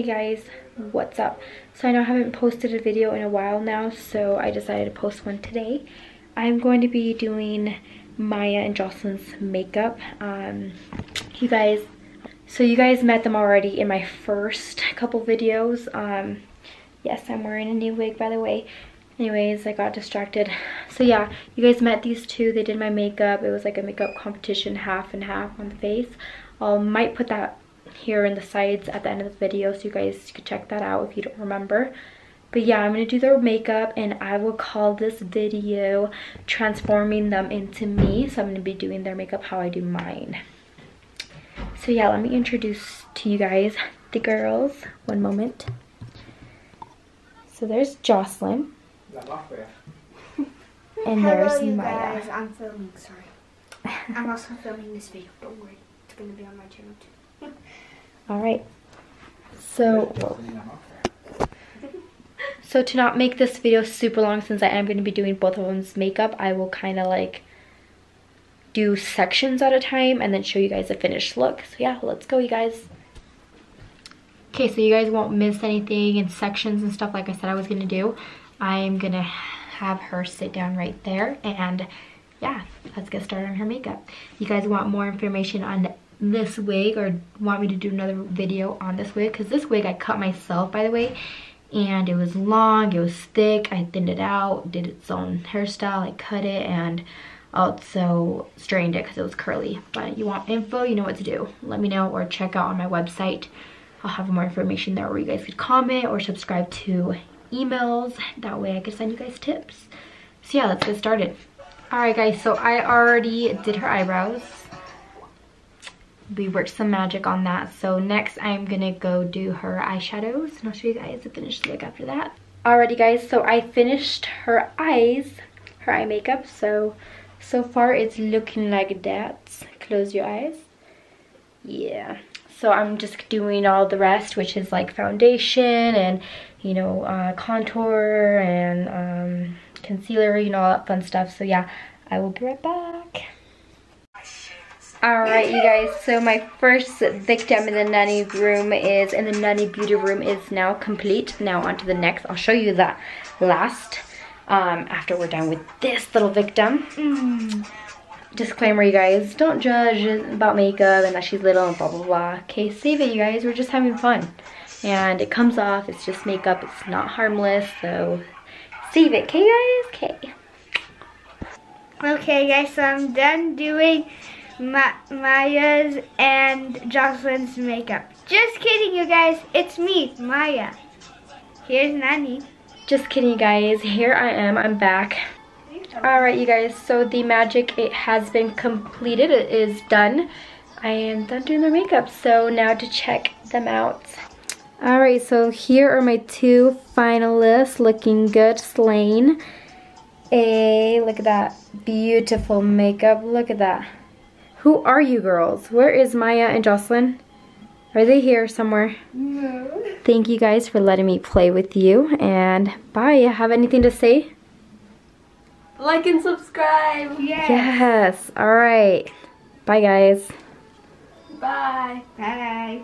Hey guys, what's up? So I know I haven't posted a video in a while now, so I decided to post one today. I'm going to be doing Maya and Jocelyn's makeup. You guys met them already in my first couple videos. Yes, I'm wearing a new wig, by the way. Anyways, I got distracted. So yeah, you guys met these two. They did my makeup. It was like a makeup competition, half and half on the face. I might put that here in the sides at the end of the video so you guys could check that out if you don't remember. But yeah, I'm gonna do their makeup and I will call this video transforming them into me. So I'm gonna be doing their makeup how I do mine. So yeah, let me introduce to you guys the girls. One moment. So there's Jocelyn. And there's Hello, you Maya. guys. I'm filming, sorry. I'm also filming this video. Don't worry. It's gonna be on my channel too. Alright. So to not make this video super long, since I am going to be doing both of them's makeup, I will kind of like do sections at a time and then show you guys a finished look. So yeah, let's go, you guys. Okay, so you guys won't miss anything in sections and stuff like I said I was going to do. I'm going to have her sit down right there and yeah, let's get started on her makeup. You guys want more information on this wig or want me to do another video on this wig, because this wig I cut myself, by the way, and it was long, it was thick. I thinned it out, did its own hairstyle, I cut it and also straightened it because it was curly. But you want info, you know what to do. Let me know or check out on my website. I'll have more information there where you guys could comment or subscribe to emails. That way I could send you guys tips. So yeah, let's get started. Alright guys, so I already did her eyebrows. We worked some magic on that. So next I'm gonna go do her eyeshadows and I'll show you guys the finished look after that. Alrighty guys, so I finished her eyes, her eye makeup. So far it's looking like that. Close your eyes. Yeah. So I'm just doing all the rest, which is like foundation and, you know, contour and concealer, you know, all that fun stuff. So yeah, I will be right back. Alright you guys, so my first victim in the nanny room is, in the nanny beauty room is now complete. Now on to the next. I'll show you that last, after we're done with this little victim. Disclaimer you guys, don't judge about makeup and that she's little and blah blah blah. Okay, save it you guys, we're just having fun. And it comes off, it's just makeup, it's not harmless, so save it, okay guys? Okay. Okay guys, so I'm done doing Maya's and Jocelyn's makeup. Just kidding you guys, it's me, Maya. Here's Nanny. Just kidding you guys, here I am, I'm back. Alright you guys, so the magic, it has been completed, it is done. I am done doing their makeup, so now to check them out. Alright, so here are my two finalists, looking good, slain. Hey, look at that beautiful makeup, look at that. Who are you girls? Where is Maya and Jocelyn? Are they here somewhere? No. Thank you guys for letting me play with you, and bye. Have anything to say? Like and subscribe. Yes. All right. Bye, guys. Bye. Bye.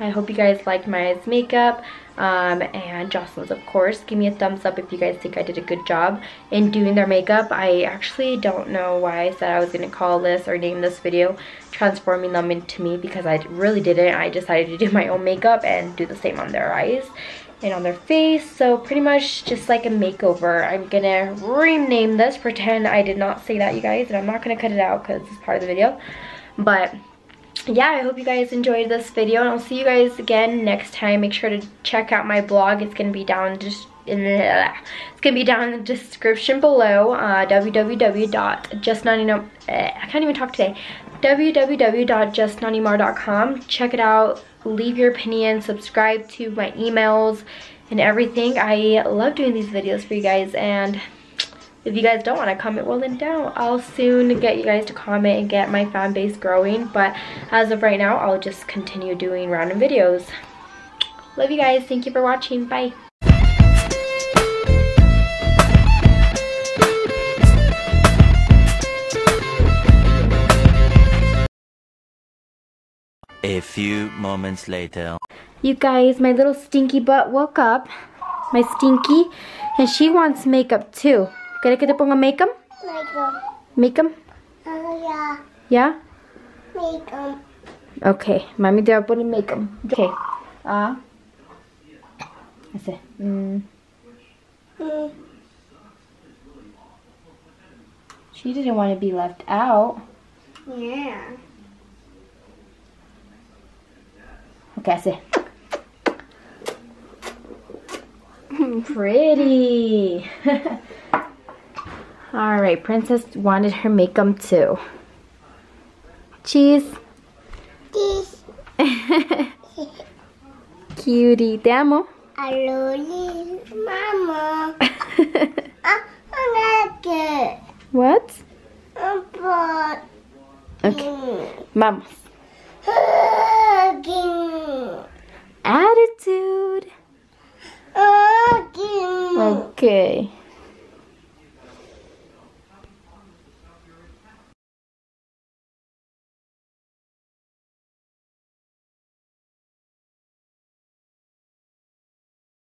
I hope you guys liked Maya's makeup and Jocelyn's, of course. Give me a thumbs up if you guys think I did a good job in doing their makeup. I actually don't know why I said I was going to call this or name this video Transforming Them Into Me, because I really didn't. I decided to do my own makeup and do the same on their eyes and on their face. So pretty much just like a makeover. I'm gonna rename this, pretend I did not say that, you guys, and I'm not gonna cut it out because it's part of the video. But yeah, I hope you guys enjoyed this video, and I'll see you guys again next time. Make sure to check out my blog. It's gonna be down in the description below. www.justnannymar.com. Check it out. Leave your opinion, subscribe to my emails and everything. I love doing these videos for you guys, and if you guys don't want to comment, well then don't. I'll soon get you guys to comment and get my fan base growing, but as of right now, I'll just continue doing random videos. Love you guys. Thank you for watching. Bye. A few moments later. You guys, my little stinky butt woke up. My stinky. And she wants makeup too. ¿Quieres que te ponga makeup? Makeup? Yeah. Yeah? Makeup. Okay, mami te va a poner makeup. Okay. Ese. She didn't want to be left out. Yeah. Okay, ese. Pretty. Alright, Princess wanted her makeup too. Cheese. This. Cutie. Te amo. Hello, Mama. I like it. What? But. Okay. Vamos. Hugging. Attitude. Hugging. Okay.